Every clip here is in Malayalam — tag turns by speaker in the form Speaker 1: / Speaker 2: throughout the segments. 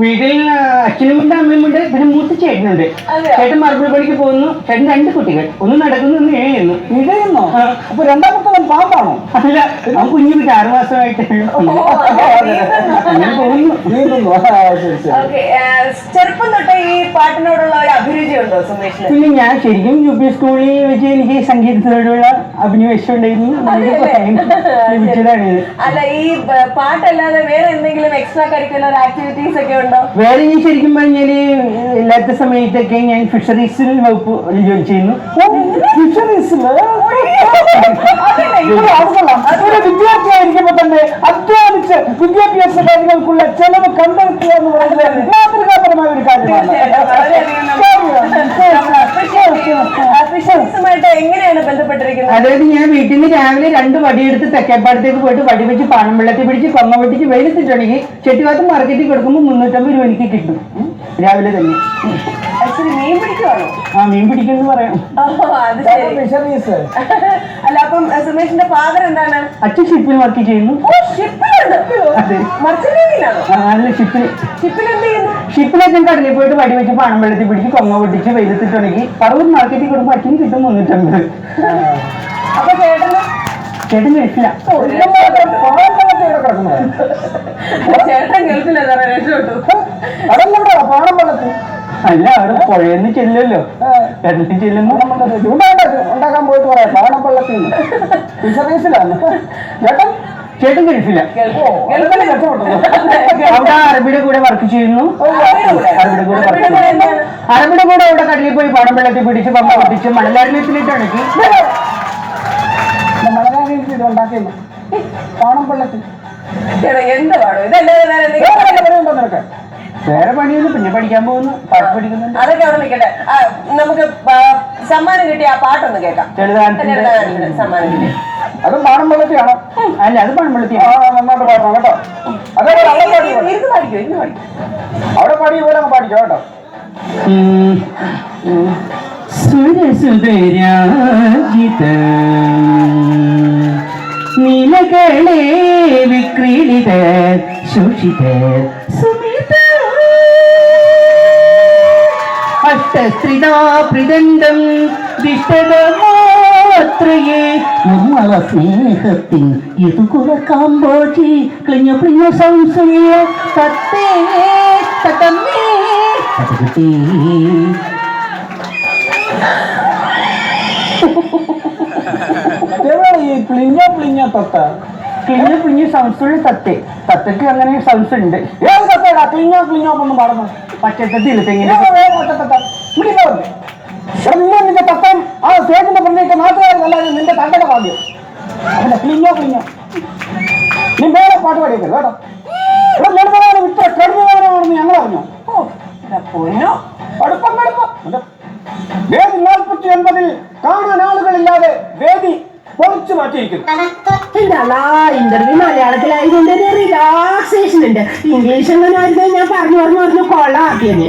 Speaker 1: വീട്ടിൽ അച്ഛനുമുണ്ട് അമ്മയുമുണ്ട് പിന്നെ മൂത്ത ചേട്ടനുണ്ട്. ചേട്ടൻ മറുപടി പണിക്ക് പോകുന്നു. ചേട്ടൻ 2 കുട്ടികൾ, ഒന്ന് നടക്കുന്നു ഒന്ന് എഴുതുന്നു.
Speaker 2: എഴുതുന്നോ? അപ്പൊ രണ്ടാമത്തെ പാമ്പാണോ?
Speaker 1: അല്ല, അവൻ കുഞ്ഞു കുട്ടി 6 മാസമായിട്ട് അങ്ങനെ പോകുന്നു.
Speaker 3: ചെറുപ്പം തൊട്ടേ ഈ പാട്ടിനോടുള്ള ഒരു അഭിരുചി ഉണ്ടോ സുമേഷിന്?
Speaker 1: പിന്നെ ഞാൻ ശരിക്കും UP സ്കൂളിൽ വെച്ച് എനിക്ക് സംഗീതത്തിനോടുള്ള അഭിനിവേശം ഉണ്ടായിരുന്നു.
Speaker 3: അല്ല, ഈ പാട്ടല്ലാതെ വേറെ എന്തെങ്കിലും എക്സ്ട്രാ കരിക്കുലർ ആക്ടിവിറ്റീസ് ഒക്കെ ഉണ്ടോ?
Speaker 1: വേറെ ഞാൻ ശരിക്കും പറഞ്ഞാല് ഇല്ലാത്ത സമയത്തൊക്കെ ഞാൻ ഫിഷറീസിൽ വകുപ്പ് ജോലി ചെയ്യുന്നു.
Speaker 2: വിദ്യാർത്ഥിയായിരിക്കുമ്പോ തന്നെ അധ്വാനിച്ച് വിദ്യാഭ്യാസ കാര്യങ്ങൾക്കുള്ള ചെലവ് കണ്ടെത്തുക എന്ന് പറയുന്നത് മാതൃകാപരമായ ഒരു കാര്യമാണ്.
Speaker 3: എങ്ങനെയാണ് ബന്ധപ്പെട്ടിരിക്കുന്നത്?
Speaker 1: അതായത് ഞാൻ വീട്ടിൽ നിന്ന് രാവിലെ 2 വടിയെടുത്ത് തെക്കേപ്പാടത്തേക്ക് പോയിട്ട് വടി വെച്ച് പാണം വെള്ളത്തിൽ പിടിച്ച് കൊങ്ങ പൊട്ടിച്ച് വെയിലത്തിട്ടുണ്ടെങ്കിൽ ചെട്ടിവാത്ത് മാർക്കറ്റിൽ കൊടുക്കുമ്പോൾ 350 രൂപ എനിക്ക് കിട്ടും രാവിലെ തന്നെ.
Speaker 3: മീൻ പിടിക്കുവാണോ?
Speaker 1: ആ, മീൻ പിടിക്കുന്നു പറയാം.
Speaker 3: അല്ല, അപ്പം സുമേഷിന്റെ ഫാദർ എന്താണ്?
Speaker 1: അച്ഛൻ ഷിപ്പിൽ വർക്ക് ചെയ്യുന്നു. ഷിപ്പിൽ അച്ഛൻ കടലിൽ പോയിട്ട് വടി വെച്ച് പാണം വെള്ളത്തിൽ പിടിച്ച് കൊങ്ങ പൊട്ടിച്ച് വെയിലത്തിട്ടുണ്ടെങ്കിൽ പറവൂർ മാർക്കറ്റിൽ കൊടുക്കുമ്പോൾ അച്ഛന് കിട്ടും 350.
Speaker 3: അപ്പൊ ചേട്ടന്?
Speaker 1: ചേട്ടൻ ഗൾഫില്ല.
Speaker 3: ചേട്ടൻ ഗൾഫില്ല
Speaker 1: അല്ല, അവിടെ പുഴയെന്ന് ചെല്ലുമല്ലോ, കടലിൽ ചെല്ലുന്നു.
Speaker 2: ഉണ്ടാക്കാൻ പോയിട്ട് പറയാം പാണം വെള്ളത്തിൽ ഫിഷറീസിലാണ് ചേട്ടൻ.
Speaker 1: ചേട്ടൻ ഗൾഫില്ല. അവിടെ അറബിയുടെ കൂടെ വർക്ക് ചെയ്യുന്നു. അറബിയുടെ കൂടെ അവിടെ കടലിൽ പോയി പാണം വെള്ളത്തിൽ പിടിച്ച് പമ്പ പൊട്ടിച്ച് മണലാരണ്യത്തിലിട്ട് ഉണക്കി
Speaker 2: മണലാരണ്യത്തിൽ ഇത് ഉണ്ടാക്കിയിരുന്നു പാണം വെള്ളത്തിൽ.
Speaker 3: എന്ത് പാടും ഇതല്ലേ?
Speaker 1: വേറെ പണിയൊന്നും. പിന്നെ പഠിക്കാൻ പോകുന്നു, പാട്ട് പഠിക്കുന്നുണ്ട്.
Speaker 3: അതൊക്കെ അവിടെ നിൽക്കട്ടെ. നമുക്ക് സമ്മാനം കിട്ടിയ ആ പാട്ടൊന്ന് കേൾക്കാം. സമ്മാനം കിട്ടി
Speaker 2: അതും പാണം വെള്ളത്തിയാണോ?
Speaker 1: അല്ല, അത് പാണം വെള്ളത്തി
Speaker 2: നന്നായിട്ട് പാടണം കേട്ടോ.
Speaker 3: ഇരുന്ന് പഠിക്കും, ഇരുന്ന് പഠിക്കും.
Speaker 2: അവിടെ പാടി പോലെ പാടിക്കോ കേട്ടോ.
Speaker 1: സുരസുതരാജിത നീലകളെ വിക്രീഡിത ശോഷിത സുമിത അഷ്ടസ്ത്രിതാ പ്രദണ്ഡം ദിഷ്ടതമാത്രയേ നിർമ്മല സ്നേഹത്തിൻ യതുകുല കാമ്പോജി ക്ലിഞ്ഞ പ്ലിഞ്ഞ സംശയ തത്തേ തത്തമ്മേ തത്തേ.
Speaker 2: ഈ പ്ലിഞ്ഞ പ്ലിഞ്ഞ തത്ത
Speaker 1: ക്ലിഞ്ഞ പ്ലിഞ്ഞ സൗണ്ട്സുള്ള തത്തേ. തത്തക്ക് അങ്ങനെ സൗണ്ട്സ് ഉണ്ട്.
Speaker 2: ഏത് തത്തേടാ ക്ലിഞ്ഞോ ക്ലിഞ്ഞോ ഒന്നും പാടുന്നു?
Speaker 1: പച്ചത്തത്തില്ല തെങ്ങിന്
Speaker 2: നിന്റെ തത്തം ആ സ്റ്റേജിന്റെ മുന്നിലേക്ക് നാട്ടുകാരല്ലാതെ നിന്റെ തങ്ങളുടെ ഭാഗ്യം. അല്ല ക്ലിഞ്ഞോ ക്ലിഞ്ഞോ നീ വേറെ പാട്ട് പാടിയേക്കരുത് കേട്ടോ. ഇവിടെ ലളിതഗാനം ഇത്ര കഠിനഗാനമാണെന്ന് ഞങ്ങൾ അറിഞ്ഞു. അടുപ്പം കടുപ്പം വേദി 49 കാണാൻ ആളുകളില്ലാതെ വേദി പൊളിച്ചു മാറ്റിയിരിക്കുന്നു.
Speaker 4: ഇന്റർവ്യൂ മലയാളത്തിലായതുകൊണ്ട് റിലാക്സേഷൻ ഉണ്ട്. ഇംഗ്ലീഷ് എങ്ങനെ ആയിരുന്നു ഞാൻ പറഞ്ഞു കൊള്ളാക്കിയത്.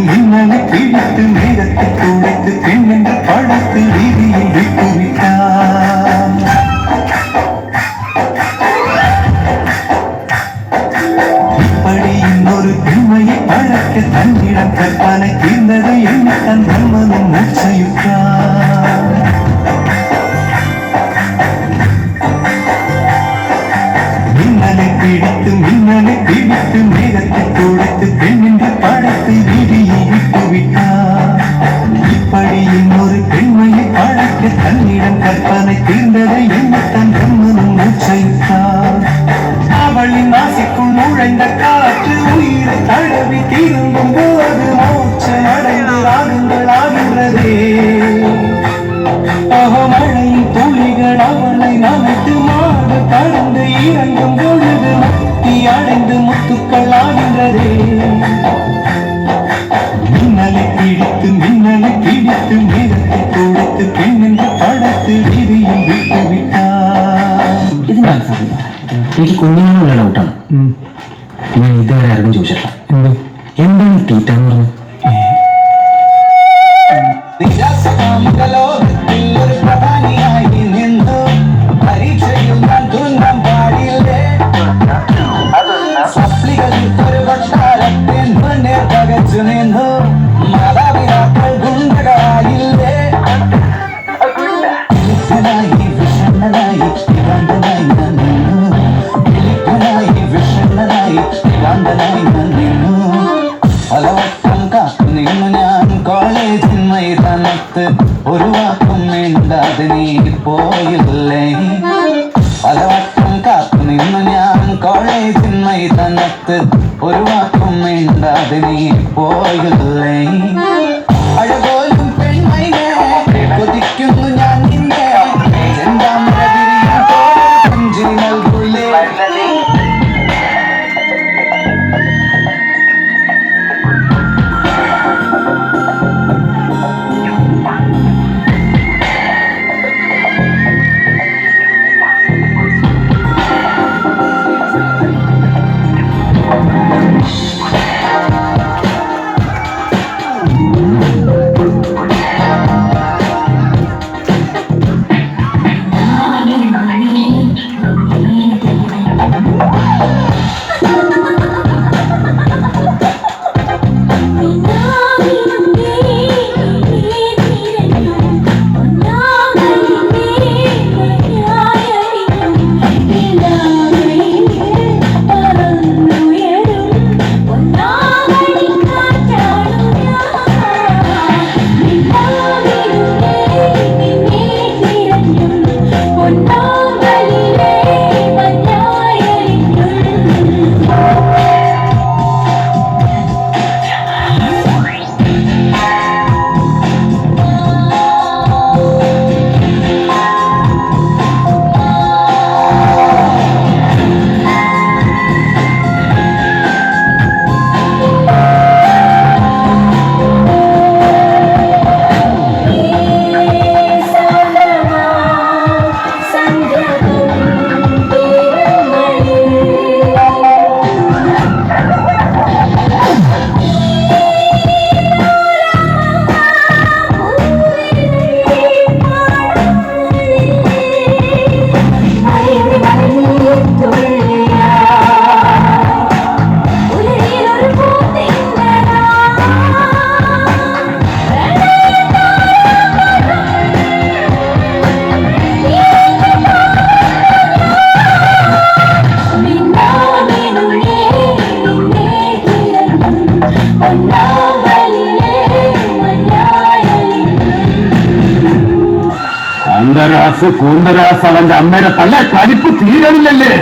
Speaker 5: மின்னலை பிடித்து நேரத்தை துடைத்து பெண்ணென்று பழத்து வீதியில் விட்டுவிட்டான். இப்படி இன்னொரு பெண்மையை பழக்க தன்னிடம் கற்பனை தீர்ந்தது எண்ணி தன் பிரம்மனும் மூச்சையுற்றான். மின்னலை பிடித்து நேரத்தை துடைத்து பெண்ணென்று பழத்தை வீதியை விட்டுவிட்டான். இப்படி இன்னொரு பெண்மையை பழக்க தன்னிடம் கற்பனை தீர்ந்ததை எண்ணி தன் பிரம்மனும் மூச்சைத்தான். அவளின் ஆசைக்குள் நுழைந்த காற்று உயிரை தழுவி திரும்பும் போது மூச்சை அடைந்து ராகங்கள் ஆகின்றதே. மழையின் துளிகள் அவளை நனைத்து மாறி வந்து கடந்து இறங்கும் பொழுது முத்தி அடைந்து முத்துக்கள் ஆகின்றதே. மின்னலை பிடித்து மேகத்தை கொடுத்து பெண்ணென்று படத்து விதியில் விட்டு விட்டார்.
Speaker 6: എനിക്ക് കുഞ്ഞിനുള്ള ഡൗട്ടാണ്. ഞാൻ ഇതുവരെ ആർക്കും ചോദിച്ചിട്ടില്ല. എന്താണ് തീറ്റ എന്ന് പറഞ്ഞത്?
Speaker 5: ഒരു പ്രധാനിയായി നിന്നു പരീക്ഷയിൽ ഞാൻ തുന്നം പാടിയില്ലേ. സപ്ലികളിൽ ഒരു കൊട്ടാരത്തിൽ മുന്നേർ പകച്ചു നിന്നു. മാതാപിതാക്കൾ ഗുണ്ടകളായില്ലേ. വിഷണ്ണനായി ഭ്രാന്തനായി ഞാൻ നിന്നു. വിഷണ്ണനായി ഭ്രാന്തനായി ഞാൻ നിന്നു. പലവട്ടം കാത്തു നിന്നു ഞാൻ കോളേജിൻ മൈതാനത്ത്. ഒരു വാക്കും മിണ്ടാതെ നീ പോയില്ലേ. പലവട്ടം കാത്തു നിന്നു ഞാൻ കോളേജിൻ മൈതാനത്ത്. ഒരു വാക്കും മിണ്ടാതെ നീ പോയില്ലേ. അഴകോലും പെൺമൈനെ കൊതിക്കുന്നു ഞാൻ നിന്നെ. ചെഞ്ചിരി നൽകൂലേ.
Speaker 2: അന്തരാസ് കൂന്തരാസ് അവന്റെ അമ്മയുടെ തല്ല കലിപ്പ് തീരണില്ലല്ലേ.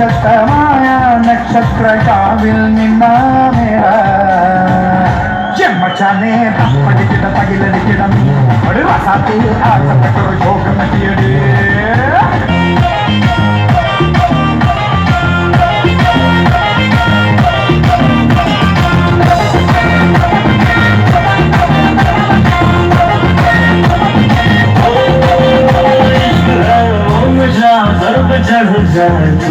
Speaker 2: പ്രശസ്തമായ നക്ഷത്രകാവിൽ നിന്നാമേറ ചെമ്മച്ചാനെ തപ്പടിച്ചിട പകിലടിച്ചിടം ഒരു വസാത്തിൽ ആശപ്പെട്ടൊരു ശോകം പറ്റിയടേ
Speaker 7: Dance,